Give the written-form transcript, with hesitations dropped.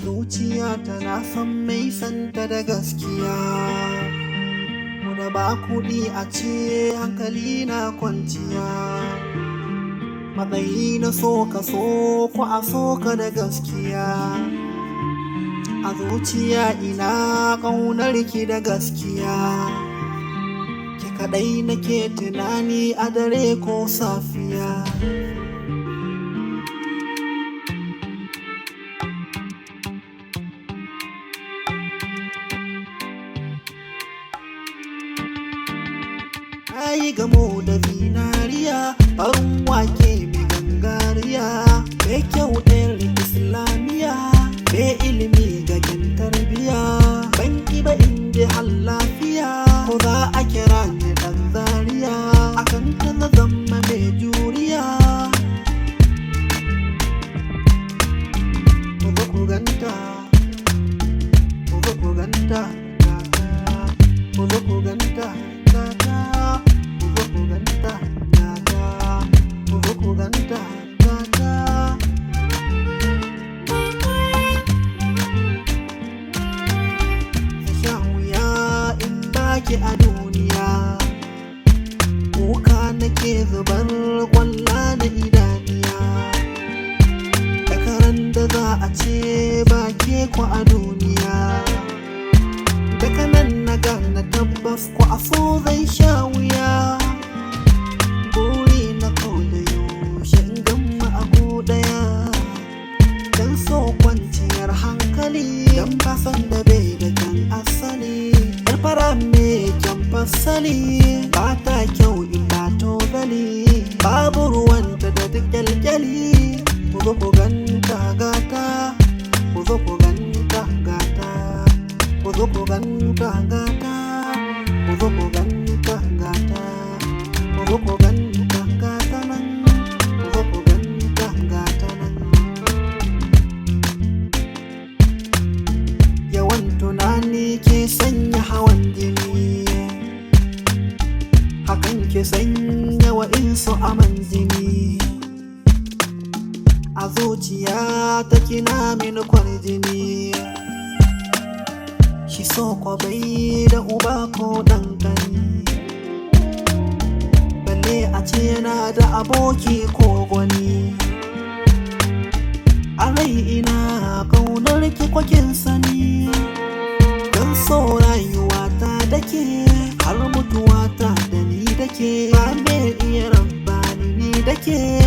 zuciya tana son mai santa da gaskiya. Da ba kuɗi a ce hankali na kwanciya. Matsayi na so ka so ko a so ka da gaskiya. A zuciya ina ƙaunar ki da gaskiya. Ki kaɗai nake tunani a dare ko safiya. Ai gamo da zinariya, farin wake mai gangariya, mai kyau ɗin islamiya, mai ilimi ga kyan tarbiya, ban ba inda har lafiya, ko za a kira ni ɗan zariya, akan ta na zama mai juriya. Ku zo ku ganta, ku zo ku ganta, ku zo ku ganta. A duniya kuka nake zubar kwalla na idaniya, da karan da za a ce ba ke ku a duniya, daga nan na gana tabbas ku a so zai sha wuya. Buri na kau da yaushe in gama abu daya, dan so kwanciyar hankali, dan ba san da bai da kan asali. Fara mai kyan fasali, ba ta kyau in ba tozali, babu ruwanta da duk kyalkyali. Ku zo ku ganta gata, ku zo ku ganta gata, ku zo ku ganta gata, ku zo ku ganta gata, ku zo ku ganta gata nan, ku zo ku ganta gata nan. Yawan tunani ke sanya hawan jini, hakan ke sanya wa'insu aman jini. A zuciya ta kina mini kwarjini, shi so ko bai da uba ko ɗanƙani, balle a ce yana da aboki ko gwani. A rai ina ƙaunar ki kwakin sani, don so rayuwata da ke har mutuwata da ni da ke, ba me iya rabani ni da ke.